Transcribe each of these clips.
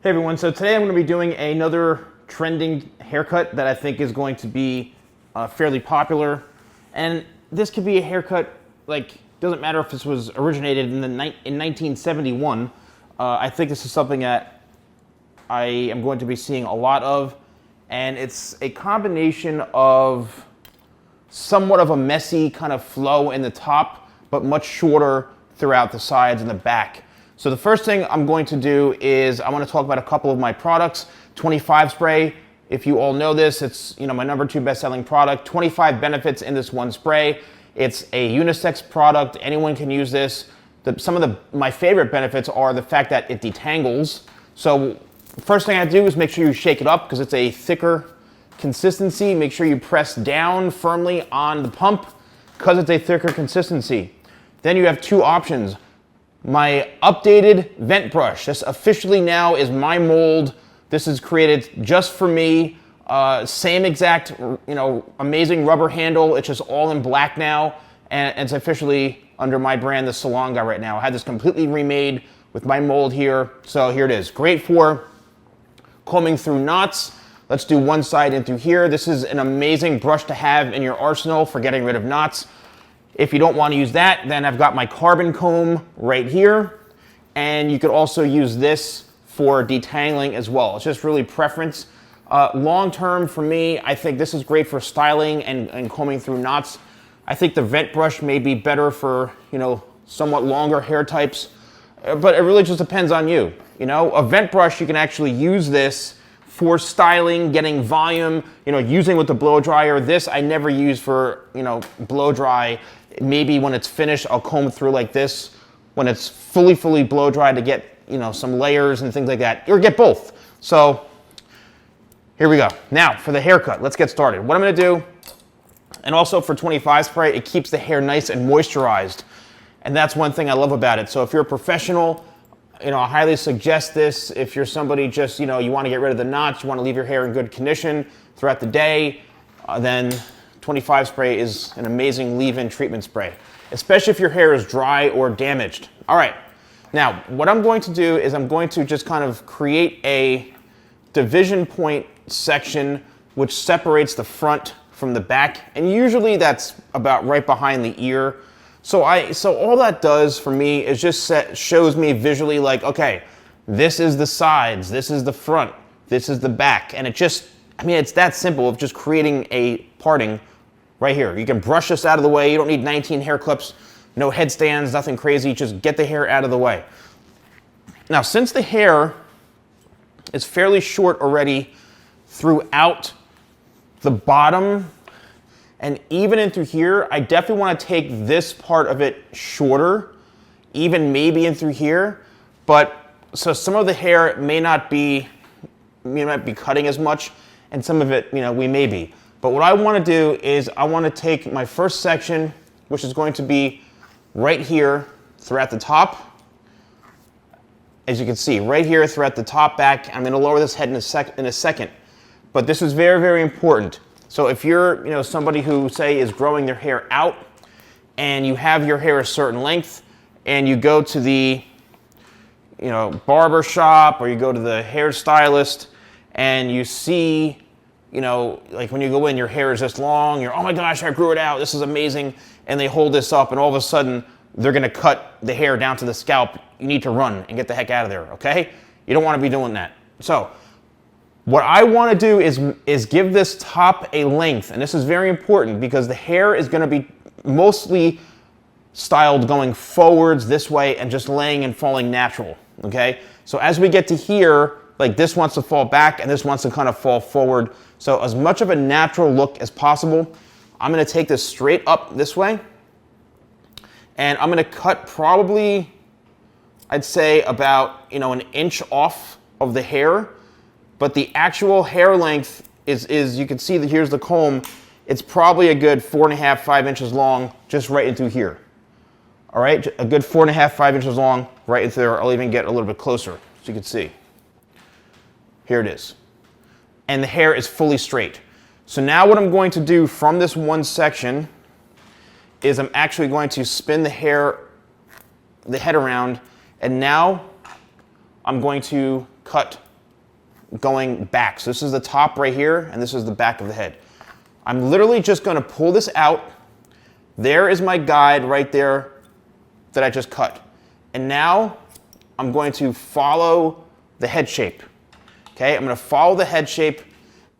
Hey everyone, so today I'm going to be doing another trending haircut that I think is going to be fairly popular. And this could be a haircut, like, doesn't matter if this was originated in 1971. I think this is something that I am going to be seeing a lot of. And it's a combination of somewhat of a messy kind of flow in the top, but much shorter throughout the sides and the back. So the first thing I'm going to do is I want to talk about a couple of my products. 25 spray, if you all know this, it's my #2 best-selling product. 25 benefits in this one spray. It's a unisex product. Anyone can use this. My favorite benefits are the fact that it detangles. So first thing I do is make sure you shake it up because it's a thicker consistency. Make sure you press down firmly on the pump because it's a thicker consistency. Then you have two options. My updated vent brush. This officially now is my mold. This is created just for me. Same exact, amazing rubber handle. It's just all in black now, and it's officially under my brand, TheSalonGuy, right now. I had this completely remade with my mold here. So here it is. Great for combing through knots. Let's do one side in through here. This is an amazing brush to have in your arsenal for getting rid of knots. If you don't want to use that, then I've got my carbon comb right here. And you could also use this for detangling as well. It's just really preference. Long term for me, I think this is great for styling and combing through knots. I think the vent brush may be better for, somewhat longer hair types. But it really just depends on you. A vent brush, you can actually use this for styling, getting volume, using with the blow dryer. This I never use for, blow dry. Maybe when it's finished, I'll comb through like this. When it's fully blow dried to get, some layers and things like that, or get both. So here we go. Now for the haircut, let's get started. What I'm gonna do, and also for 25 spray, it keeps the hair nice and moisturized. And that's one thing I love about it. So if you're a professional, I highly suggest this. If you're somebody just, you want to get rid of the knots, you want to leave your hair in good condition throughout the day, then 25 spray is an amazing leave-in treatment spray, especially if your hair is dry or damaged. All right, now what I'm going to do is I'm going to just kind of create a division point section which separates the front from the back, and usually that's about right behind the ear. So all that does for me is just shows me visually like, okay, this is the sides, this is the front, this is the back, and it's that simple of just creating a parting right here. You can brush this out of the way. You don't need 19 hair clips, no headstands, nothing crazy. Just get the hair out of the way. Now, since the hair is fairly short already throughout the bottom and even in through here, I definitely want to take this part of it shorter, even maybe in through here. So some of the hair may not be cutting as much, and some of it, we may be. But what I want to do is I want to take my first section, which is going to be right here throughout the top. As you can see, right here throughout the top back. I'm going to lower this head in a second. But this is very, very important. So if you're somebody who, say, is growing their hair out and you have your hair a certain length and you go to the barber shop or you go to the hairstylist and you see like when you go in, your hair is this long, you're, oh my gosh, I grew it out, this is amazing, and they hold this up, and all of a sudden, they're gonna cut the hair down to the scalp. You need to run and get the heck out of there, okay? You don't wanna be doing that. So, what I wanna do is give this top a length, and this is very important because the hair is gonna be mostly styled going forwards this way and just laying and falling natural, okay? So as we get to here, like this wants to fall back and this wants to kind of fall forward. So as much of a natural look as possible, I'm going to take this straight up this way. And I'm going to cut probably, I'd say about, an inch off of the hair. But the actual hair length is you can see that here's the comb. It's probably a good 4.5, 5 inches long, just right into here. All right, a good 4.5, 5 inches long, right into there. I'll even get a little bit closer so you can see. Here it is. And the hair is fully straight. So now what I'm going to do from this one section is I'm actually going to spin the head around, and now I'm going to cut going back. So this is the top right here, and this is the back of the head. I'm literally just going to pull this out. There is my guide right there that I just cut. And now I'm going to follow the head shape. Okay, I'm going to follow the head shape,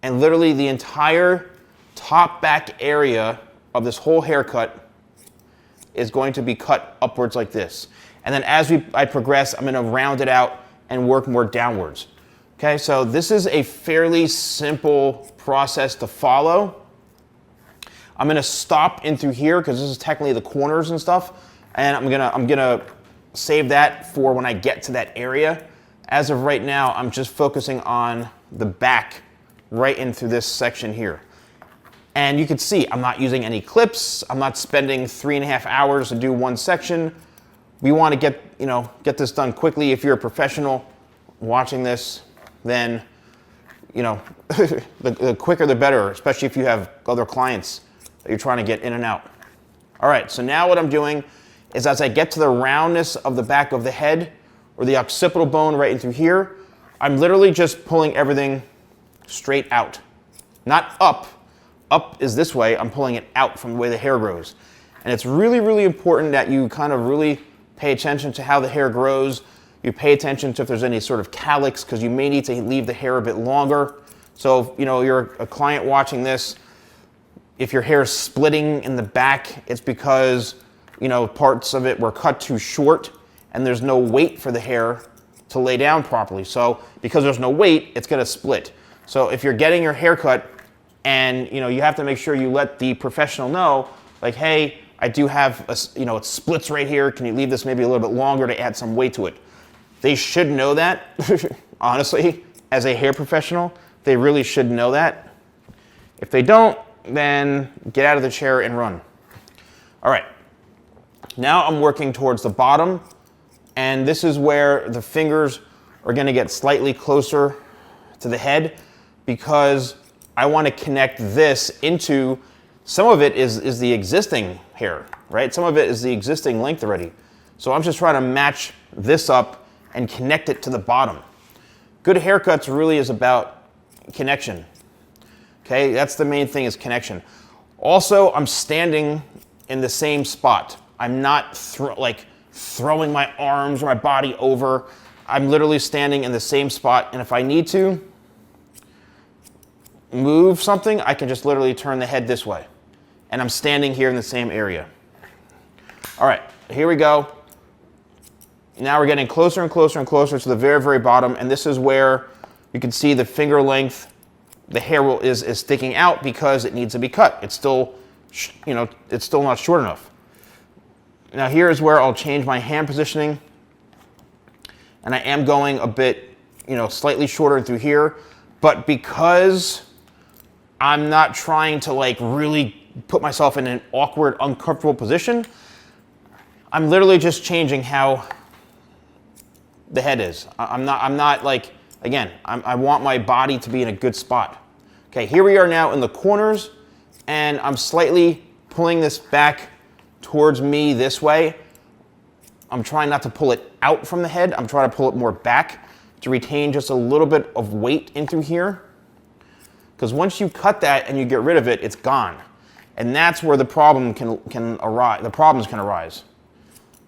and literally the entire top back area of this whole haircut is going to be cut upwards like this. And then as I progress, I'm going to round it out and work more downwards. Okay, so this is a fairly simple process to follow. I'm going to stop in through here because this is technically the corners and stuff, and I'm gonna save that for when I get to that area. As of right now, I'm just focusing on the back right in through this section here. And you can see I'm not using any clips. I'm not spending 3.5 hours to do one section. We want to get this done quickly. If you're a professional watching this, then the quicker the better, especially if you have other clients that you're trying to get in and out. All right, so now what I'm doing is as I get to the roundness of the back of the head, or the occipital bone right in through here, I'm literally just pulling everything straight out. Not up. Up is this way. I'm pulling it out from the way the hair grows. And it's really, really important that you kind of really pay attention to how the hair grows. You pay attention to if there's any sort of calyx, because you may need to leave the hair a bit longer. So, you're a client watching this, if your hair is splitting in the back, it's because, parts of it were cut too short, and there's no weight for the hair to lay down properly. So because there's no weight, it's going to split. So if you're getting your hair cut and you have to make sure you let the professional know, like, hey, I do have it splits right here. Can you leave this maybe a little bit longer to add some weight to it? They should know that. Honestly, as a hair professional, they really should know that. If they don't, then get out of the chair and run. All right. Now I'm working towards the bottom. And this is where the fingers are going to get slightly closer to the head, because I want to connect this into, some of it is the existing hair, right? Some of it is the existing length already. So I'm just trying to match this up and connect it to the bottom. Good haircuts really is about connection. Okay, that's the main thing, is connection. Also, I'm standing in the same spot. I'm not throwing my arms or my body over. I'm literally standing in the same spot, and if I need to move something, I can just literally turn the head this way. And I'm standing here in the same area. All right, here we go. Now we're getting closer and closer and closer to the very, very bottom, and this is where you can see the finger length, the hair is sticking out because it needs to be cut. It's still, it's still not short enough. Now here is where I'll change my hand positioning, and I am going a bit, slightly shorter through here, but because I'm not trying to really put myself in an awkward, uncomfortable position, I'm literally just changing how the head is. I'm not again, I want my body to be in a good spot. Okay, here we are now in the corners, and I'm slightly pulling this back towards me this way. I'm trying not to pull it out from the head. I'm trying to pull it more back to retain just a little bit of weight in through here. Because once you cut that and you get rid of it, it's gone. And that's where the problem can arise. The problems can arise.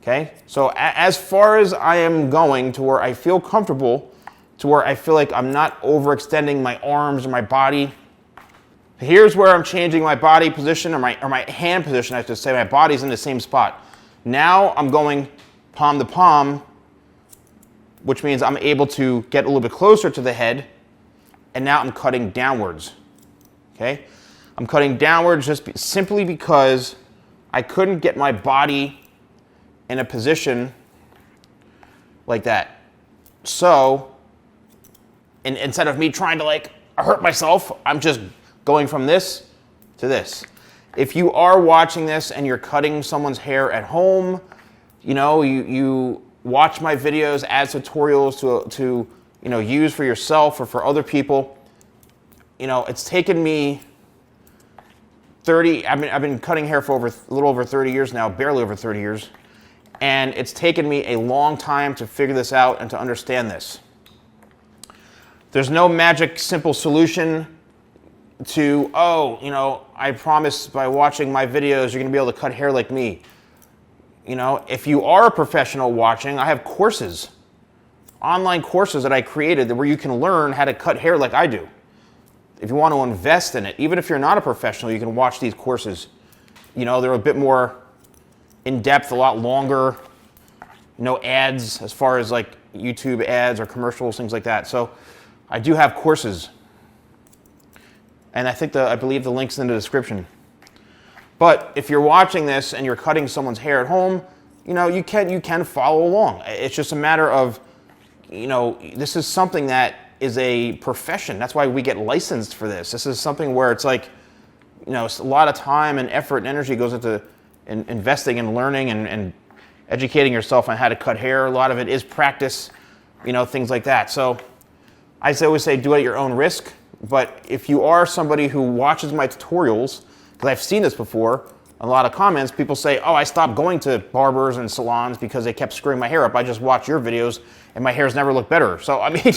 Okay? So as far as I am going to where I feel comfortable, to where I feel like I'm not overextending my arms or my body, here's where I'm changing my body position, or my hand position, I should say. My body's in the same spot. Now I'm going palm to palm, which means I'm able to get a little bit closer to the head, and now I'm cutting downwards. Okay? I'm cutting downwards just simply because I couldn't get my body in a position like that. So, instead of me trying to hurt myself, I'm just going from this to this. If you are watching this and you're cutting someone's hair at home, you watch my videos as tutorials to use for yourself or for other people. It's taken me I've been cutting hair for a little over 30 years now, barely over 30 years. And it's taken me a long time to figure this out and to understand this. There's no magic simple solution to, oh, I promise by watching my videos you're going to be able to cut hair like me. If you are a professional watching, I have courses, online courses that I created where you can learn how to cut hair like I do. If you want to invest in it, even if you're not a professional, you can watch these courses. They're a bit more in depth, a lot longer. No ads as far as like YouTube ads or commercials, things like that. So I do have courses. And I believe the link's in the description. But if you're watching this and you're cutting someone's hair at home, you can follow along. It's just a matter of, this is something that is a profession. That's why we get licensed for this. This is something where it's like, a lot of time and effort and energy goes into investing and learning and educating yourself on how to cut hair. A lot of it is practice, things like that. So I always say do it at your own risk. But if you are somebody who watches my tutorials, because I've seen this before, a lot of comments, people say, oh, I stopped going to barbers and salons because they kept screwing my hair up. I just watch your videos and my hair's never looked better. So, I mean,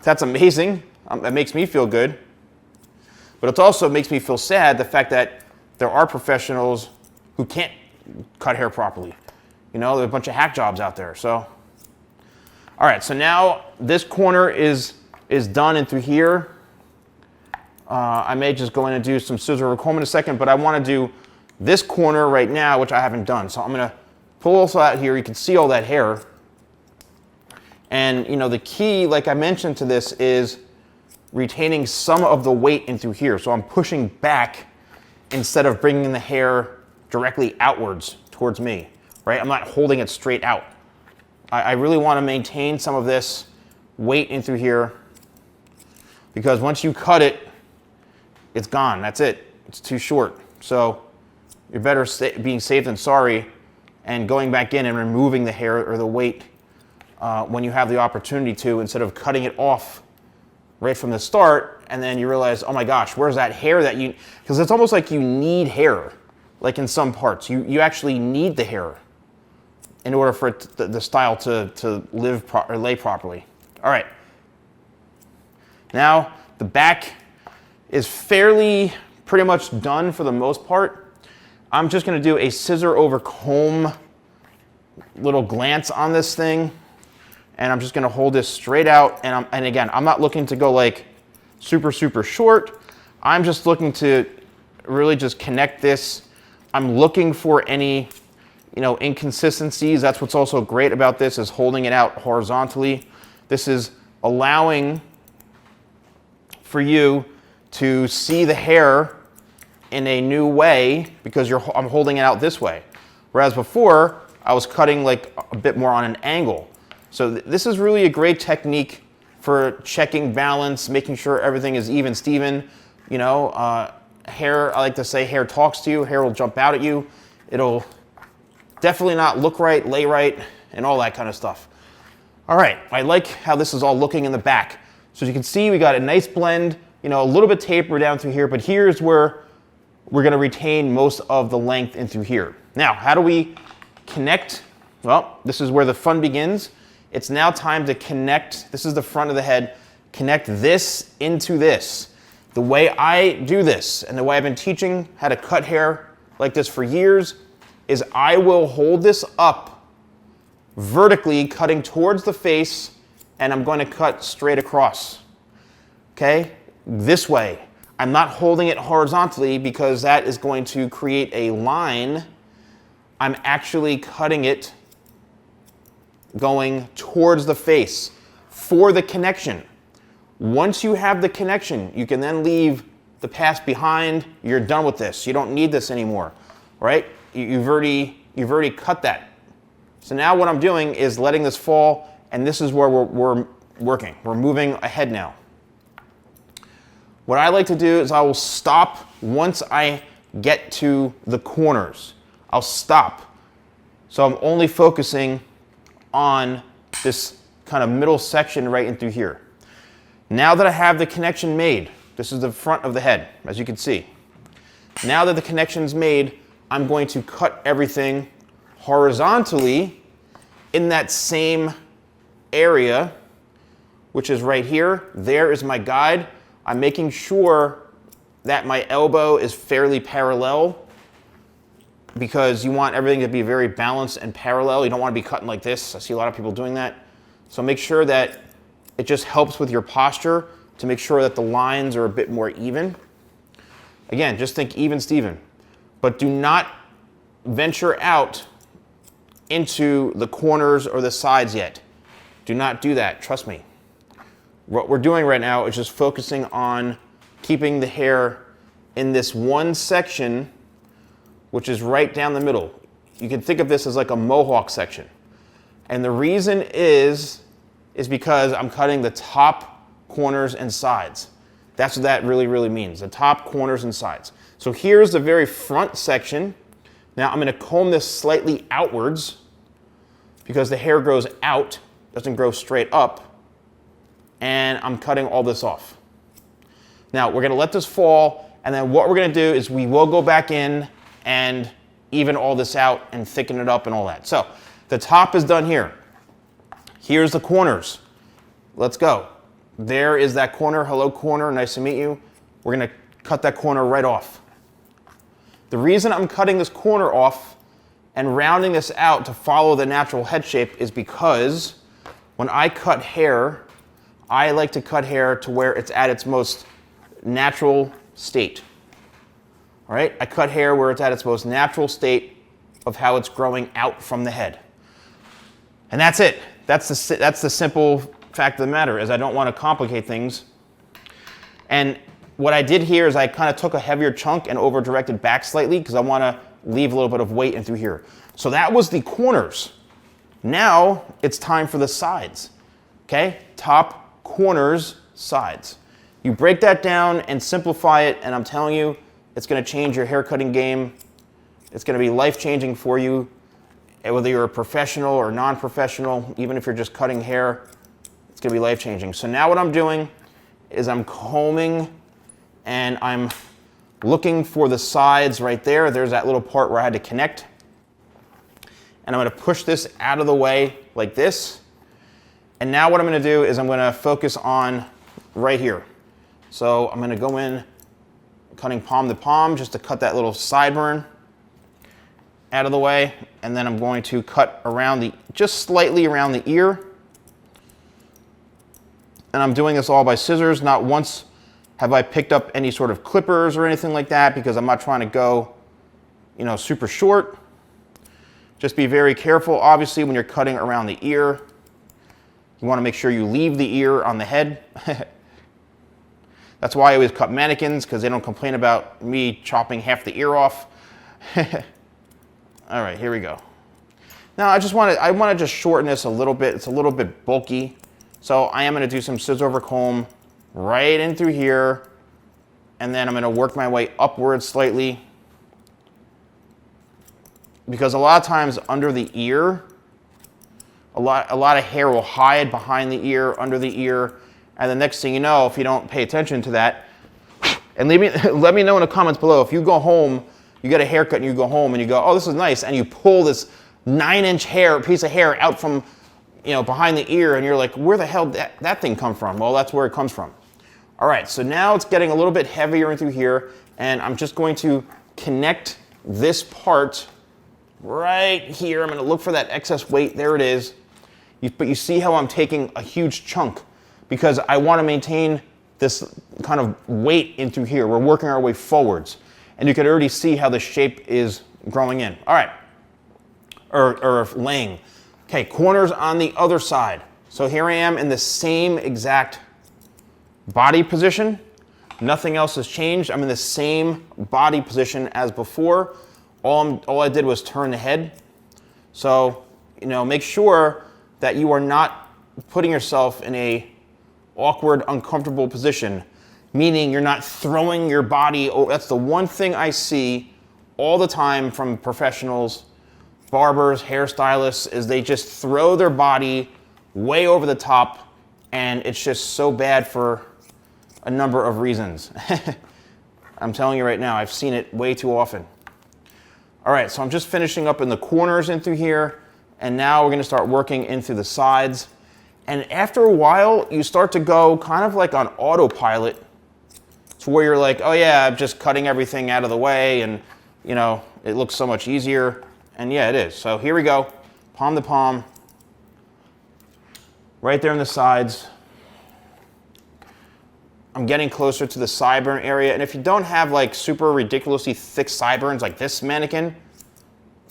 that's amazing. It makes me feel good. But it also makes me feel sad, the fact that there are professionals who can't cut hair properly. There are a bunch of hack jobs out there. So, all right, so now this corner is done in through here. I may just go in and do some scissor or comb in a second, but I want to do this corner right now, which I haven't done. So I'm going to pull also out here. You can see all that hair. And, the key, like I mentioned to this, is retaining some of the weight in through here. So I'm pushing back instead of bringing the hair directly outwards towards me, right? I'm not holding it straight out. I really want to maintain some of this weight in through here, because once you cut it, it's gone. That's it. It's too short. So you're better being safe than sorry and going back in and removing the hair or the weight when you have the opportunity to, instead of cutting it off right from the start, and then you realize, oh my gosh, where's that hair that you, because it's almost like you need hair, like in some parts. You actually need the hair in order for the style to live or lay properly. All right. Now the back is pretty much done for the most part. I'm just going to do a scissor over comb little glance on this thing, and I'm just going to hold this straight out. And again, I'm not looking to go like super short. I'm just looking to really just connect this. I'm looking for any inconsistencies. That's what's also great about this, is holding it out horizontally. This is allowing for you to see the hair in a new way, because I'm holding it out this way. Whereas before, I was cutting like a bit more on an angle. So this is really a great technique for checking balance, making sure everything is even Steven. Hair, I like to say, hair talks to you. Hair will jump out at you. It'll definitely not look right, lay right, and all that kind of stuff. All right, I like how this is all looking in the back. So as you can see, we got a nice blend, a little bit taper down through here, but here's where we're going to retain most of the length in through here. Now, how do we connect? Well, this is where the fun begins. It's now time to connect. This is the front of the head. Connect this into this. The way I do this, and the way I've been teaching how to cut hair like this for years, is I will hold this up vertically, cutting towards the face, and I'm going to cut straight across. Okay? This way. I'm not holding it horizontally, because that is going to create a line. I'm actually cutting it going towards the face for the connection. Once you have the connection, you can then leave the past behind. You're done with this. You don't need this anymore, right? You've already cut that. So now what I'm doing is letting this fall, and this is where we're working. We're moving ahead now. What I like to do is I will stop once I get to the corners. I'll stop. So I'm only focusing on this kind of middle section right in through here. Now that I have the connection made, this is the front of the head, as you can see. Now that the connection's made, I'm going to cut everything horizontally in that same area, which is right here. There is my guide. I'm making sure that my elbow is fairly parallel because you want everything to be very balanced and parallel. You don't want to be cutting like this. I see a lot of people doing that. So make sure that it just helps with your posture to make sure that the lines are a bit more even. Again, just think even Steven, but do not venture out into the corners or the sides yet. Do not do that, trust me. What we're doing right now is just focusing on keeping the hair in this one section, which is right down the middle. You can think of this as like a mohawk section. And the reason is because I'm cutting the top corners and sides. That's what that really means, the top corners and sides. So here's the very front section. Now I'm going to comb this slightly outwards because the hair grows out, doesn't grow straight up. And I'm cutting all this off. Now we're going to let this fall, and then what we're going to do is we will go back in and even all this out and thicken it up and all that. So the top is done here. Here's the corners. Let's go. There is that corner. Hello corner, nice to meet you. We're going to cut that corner right off. The reason I'm cutting this corner off and rounding this out to follow the natural head shape is because when I cut hair, I like to cut hair to where it's at its most natural state. All right, I cut hair where it's at its most natural state of how it's growing out from the head. And that's it. That's the simple fact of the matter, is I don't want to complicate things. And what I did here is I kind of took a heavier chunk and over-directed back slightly because I want to leave a little bit of weight in through here. So that was the corners. Now it's time for the sides. Okay, top, corners, sides. You break that down and simplify it, and I'm telling you, it's going to change your haircutting game. It's going to be life-changing for you, whether you're a professional or non-professional, even if you're just cutting hair, it's going to be life-changing. So now what I'm doing is I'm combing and I'm looking for the sides right there. There's that little part where I had to connect. And I'm going to push this out of the way like this. And now what I'm going to do is I'm going to focus on right here. So I'm going to go in, cutting palm to palm just to cut that little sideburn out of the way. And then I'm going to cut around just slightly around the ear. And I'm doing this all by scissors. Not once have I picked up any sort of clippers or anything like that because I'm not trying to go, super short. Just be very careful, obviously, when you're cutting around the ear. You want to make sure you leave the ear on the head. That's why I always cut mannequins, because they don't complain about me chopping half the ear off. All right, here we go. Now I want to just shorten this a little bit. It's a little bit bulky. So I am going to do some scissors over comb right in through here. And then I'm going to work my way upwards slightly. Because a lot of times under the ear, a lot of hair will hide behind the ear, under the ear, and the next thing you know, if you don't pay attention to that, and let me know in the comments below, if you go home, you get a haircut and you go home and you go, oh, this is nice, and you pull this 9-inch piece of hair out from, behind the ear, and you're like, where the hell did that thing come from? Well, that's where it comes from. All right, so now it's getting a little bit heavier in through here, and I'm just going to connect this part right here. I'm going to look for that excess weight. There it is. But you see how I'm taking a huge chunk because I want to maintain this kind of weight in through here. We're working our way forwards. And you can already see how the shape is growing in. All right. Or laying. Okay, corners on the other side. So here I am in the same exact body position. Nothing else has changed. I'm in the same body position as before. All I did was turn the head. So, make sure that you are not putting yourself in a awkward, uncomfortable position, meaning you're not throwing your body. That's the one thing I see all the time from professionals, barbers, hairstylists, is they just throw their body way over the top, and it's just so bad for a number of reasons. I'm telling you right now, I've seen it way too often. All right, so I'm just finishing up in the corners in through here, and now we're going to start working in through the sides. And after a while, you start to go kind of like on autopilot to where you're like, oh yeah, I'm just cutting everything out of the way and, you know, it looks so much easier. And yeah, it is. So here we go, palm to palm, right there on the sides. I'm getting closer to the sideburn area. And if you don't have like super ridiculously thick sideburns like this mannequin,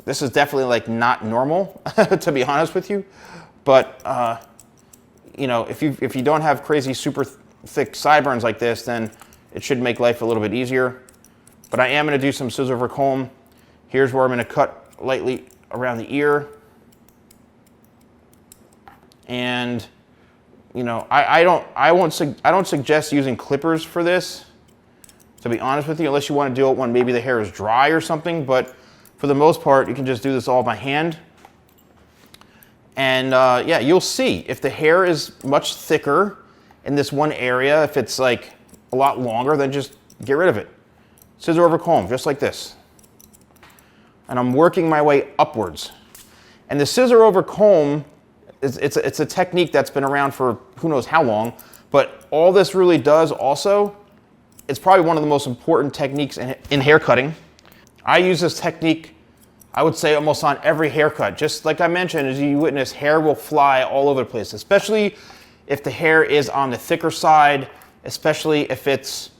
this is definitely like not normal, to be honest with you. But, you know, if you don't have crazy super thick sideburns like this, then it should make life a little bit easier. But I am going to do some scissor over comb. Here's where I'm going to cut lightly around the ear. And, you know, I don't suggest using clippers for this, to be honest with you, unless you want to do it when maybe the hair is dry or something. But for the most part, you can just do this all by hand. And yeah, you'll see if the hair is much thicker in this one area, if it's like a lot longer, then just get rid of it. Scissor over comb, just like this. And I'm working my way upwards. And the scissor over comb, it's a technique that's been around for who knows how long, but all this really does also, it's probably one of the most important techniques in hair cutting. I use this technique, I would say, almost on every haircut. Just like I mentioned, as you witness, hair will fly all over the place, especially if the hair is on the thicker side, especially if it's,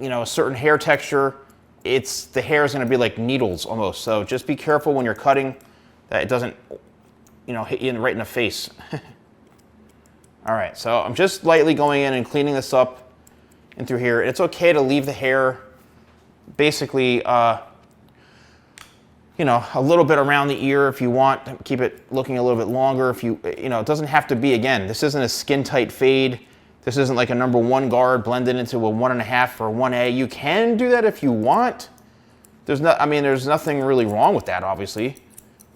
you know, a certain hair texture. The hair is going to be like needles almost. So just be careful when you're cutting that it doesn't, you know, hit you right in the face. All right, so I'm just lightly going in and cleaning this up in through here. It's okay to leave the hair basically, you know, a little bit around the ear if you want. Keep it looking a little bit longer. If you know, it doesn't have to be, again, this isn't a skin tight fade. This isn't like a number 1 guard blended into a 1.5 or 1A. You can do that if you want. There's nothing really wrong with that, obviously.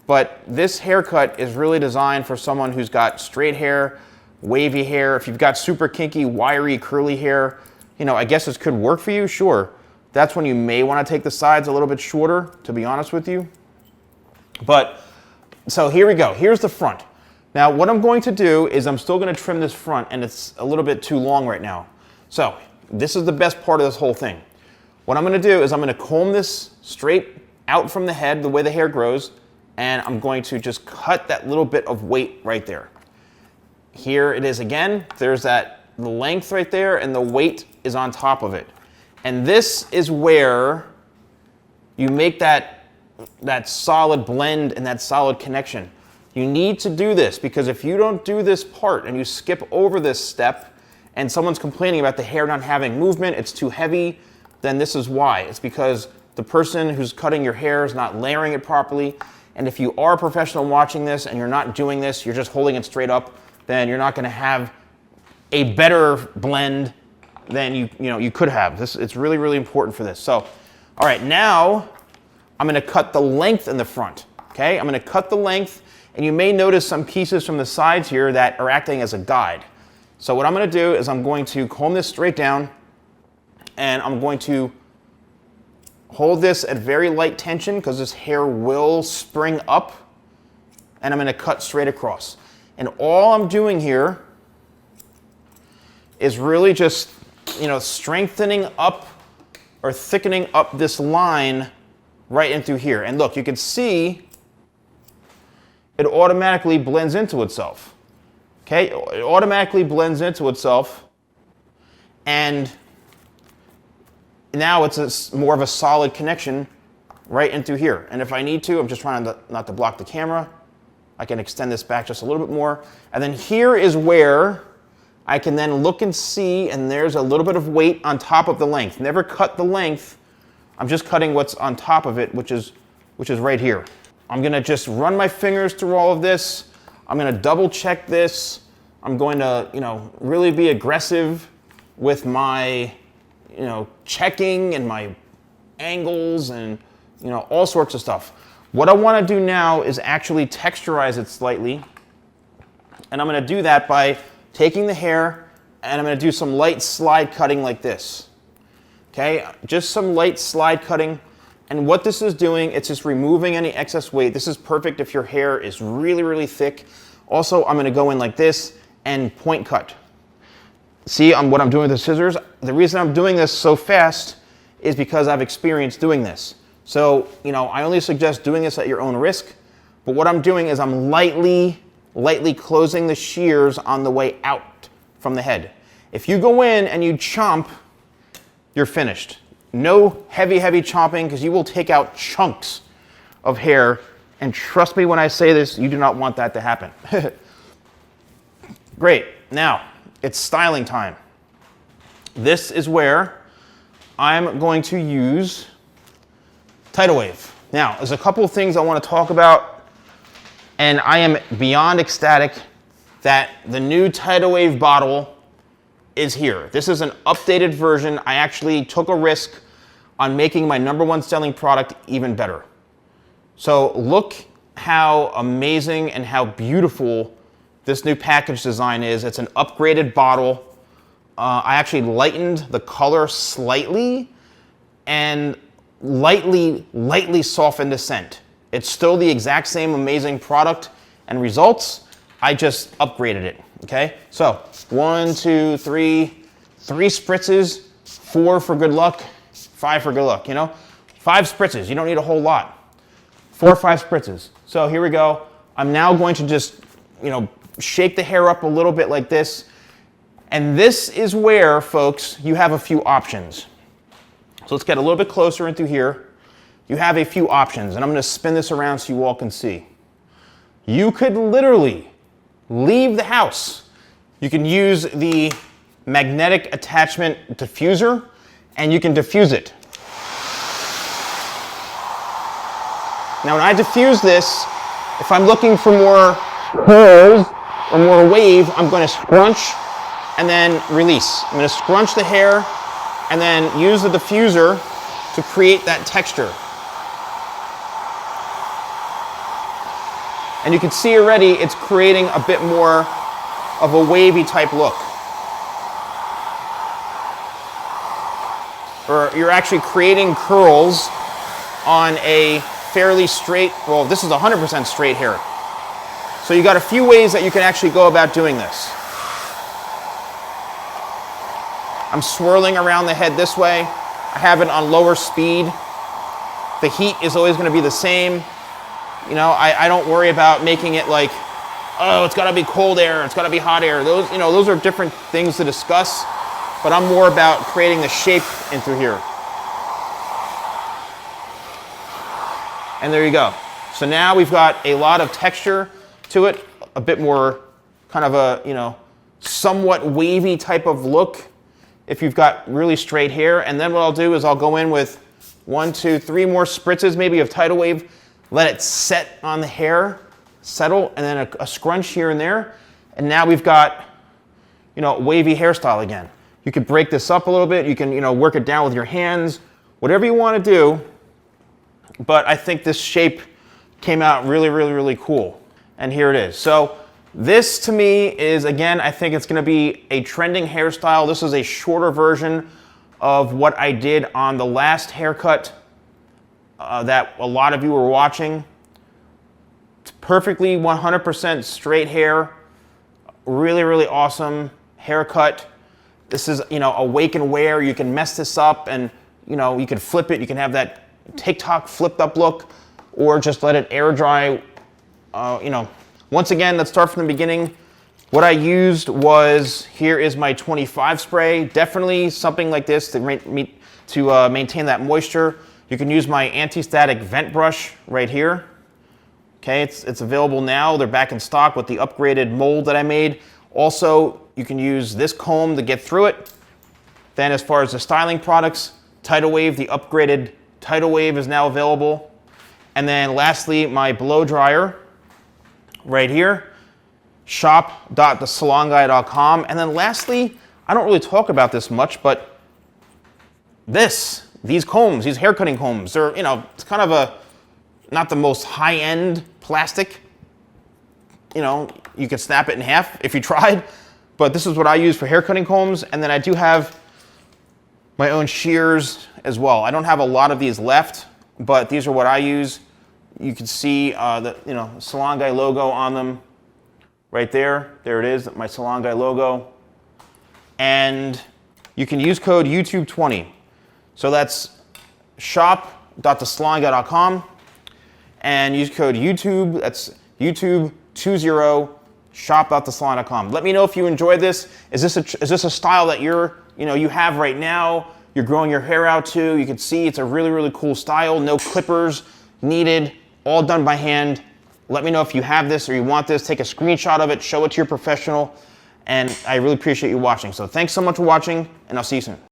But this haircut is really designed for someone who's got straight hair, wavy hair. If you've got super kinky, wiry, curly hair, you know, I guess this could work for you, sure. That's when you may want to take the sides a little bit shorter, to be honest with you. But, so here we go. Here's the front. Now, what I'm going to do is I'm still going to trim this front, and it's a little bit too long right now. So, this is the best part of this whole thing. What I'm going to do is I'm going to comb this straight out from the head, the way the hair grows, and I'm going to just cut that little bit of weight right there. Here it is again. There's that length right there, and the weight is on top of it. And this is where you make that solid blend and that solid connection. You need to do this, because if you don't do this part and you skip over this step and someone's complaining about the hair not having movement, it's too heavy, then this is why. It's because the person who's cutting your hair is not layering it properly. And if you are a professional watching this and you're not doing this, you're just holding it straight up, then you're not going to have a better blend than you could have. It's really, really important for this. So, all right, now I'm going to cut the length in the front. Okay, I'm going to cut the length, and you may notice some pieces from the sides here that are acting as a guide. So what I'm going to do is I'm going to comb this straight down, and I'm going to hold this at very light tension because this hair will spring up, and I'm going to cut straight across. And all I'm doing here is really just, you know, strengthening up or thickening up this line right in through here. And look, you can see it automatically blends into itself. Okay, it automatically blends into itself, and now it's more of a solid connection right in through here. And if I need to, I'm just trying not to block the camera, I can extend this back just a little bit more. And then here is where I can then look and see, and there's a little bit of weight on top of the length. Never cut the length, I'm just cutting what's on top of it, which is right here. I'm gonna just run my fingers through all of this. I'm gonna double check this. I'm going to, you know, really be aggressive with my, you know, checking and my angles and, you know, all sorts of stuff. What I want to do now is actually texturize it slightly. And I'm going to do that by taking the hair and I'm going to do some light slide cutting like this. Okay, just some light slide cutting. And what this is doing, it's just removing any excess weight. This is perfect if your hair is really, really thick. Also, I'm gonna go in like this and point cut. See what I'm doing with the scissors? The reason I'm doing this so fast is because I've experienced doing this. So, I only suggest doing this at your own risk, but what I'm doing is I'm lightly closing the shears on the way out from the head. If you go in and you chomp, you're finished. No heavy chomping, because you will take out chunks of hair, and trust me when I say this, you do not want that to happen. Great, now it's styling time. This is where I'm going to use Tidal Wave. Now, there's a couple of things I want to talk about, and I am beyond ecstatic that the new Tidal Wave bottle is here. This is an updated version. I actually took a risk on making my #1 selling product even better. So look how amazing and how beautiful this new package design is. It's an upgraded bottle. I actually lightened the color slightly and lightly softened the scent. It's still the exact same amazing product and results. I just upgraded it, okay? So 1, 2, 3 spritzes, 4 for good luck, 5 for good luck, 5 spritzes, you don't need a whole lot. 4 or 5 spritzes. So here we go. I'm now going to just, shake the hair up a little bit like this. And this is where, folks, you have a few options. So let's get a little bit closer into here. You have a few options, and I'm going to spin this around so you all can see. You could literally leave the house. You can use the magnetic attachment diffuser, and you can diffuse it. Now, when I diffuse this, if I'm looking for more curls or more wave, I'm going to scrunch and then release. I'm going to scrunch the hair and then use the diffuser to create that texture. And you can see already it's creating a bit more of a wavy type look. Or you're actually creating curls on a fairly straight, well, this is 100% straight hair. So you got a few ways that you can actually go about doing this. I'm swirling around the head this way. I have it on lower speed. The heat is always going to be the same. I don't worry about making it like, oh, it's got to be cold air, it's got to be hot air. Those are different things to discuss, but I'm more about creating the shape into here. And there you go. So now we've got a lot of texture to it, a bit more kind of a, somewhat wavy type of look if you've got really straight hair. And then what I'll do is I'll go in with 1, 2, 3 more spritzes maybe of Tidal Wave, let it set on the hair, settle, and then a scrunch here and there. And now we've got, wavy hairstyle again. You could break this up a little bit. You can, work it down with your hands, whatever you want to do. But I think this shape came out really cool. And here it is. So this to me is, again, I think it's going to be a trending hairstyle. This is a shorter version of what I did on the last haircut that a lot of you were watching. It's perfectly 100% straight hair. Really awesome haircut. This is, a wake and wear. You can mess this up and, you can flip it. You can have that TikTok flipped up look, or just let it air dry. Once again, let's start from the beginning. What I used was, here is my 25 spray. Definitely something like this to maintain that moisture. You can use my anti-static vent brush right here. Okay, it's available now. They're back in stock with the upgraded mold that I made. Also, you can use this comb to get through it. Then as far as the styling products, Tidal Wave, the upgraded Tidal Wave is now available. And then lastly, my blow dryer right here, shop.thesalonguy.com. And then lastly, I don't really talk about this much, but these combs, these hair cutting combs, they're, it's kind of not the most high-end plastic. You could snap it in half if you tried, but this is what I use for hair cutting combs. And then I do have my own shears as well. I don't have a lot of these left, but these are what I use. You can see the Salon Guy logo on them. right there. There it is, my Salon Guy logo. And you can use code YouTube20. So that's shop.thesalonguy.com and use code YouTube. That's YouTube20 shop.thesalon.com. Let me know if you enjoyed this. Is this a style that you have right now? You're growing your hair out to. You can see it's a really, really cool style. No clippers needed, all done by hand. Let me know if you have this or you want this. Take a screenshot of it, show it to your professional, and I really appreciate you watching. So thanks so much for watching, and I'll see you soon.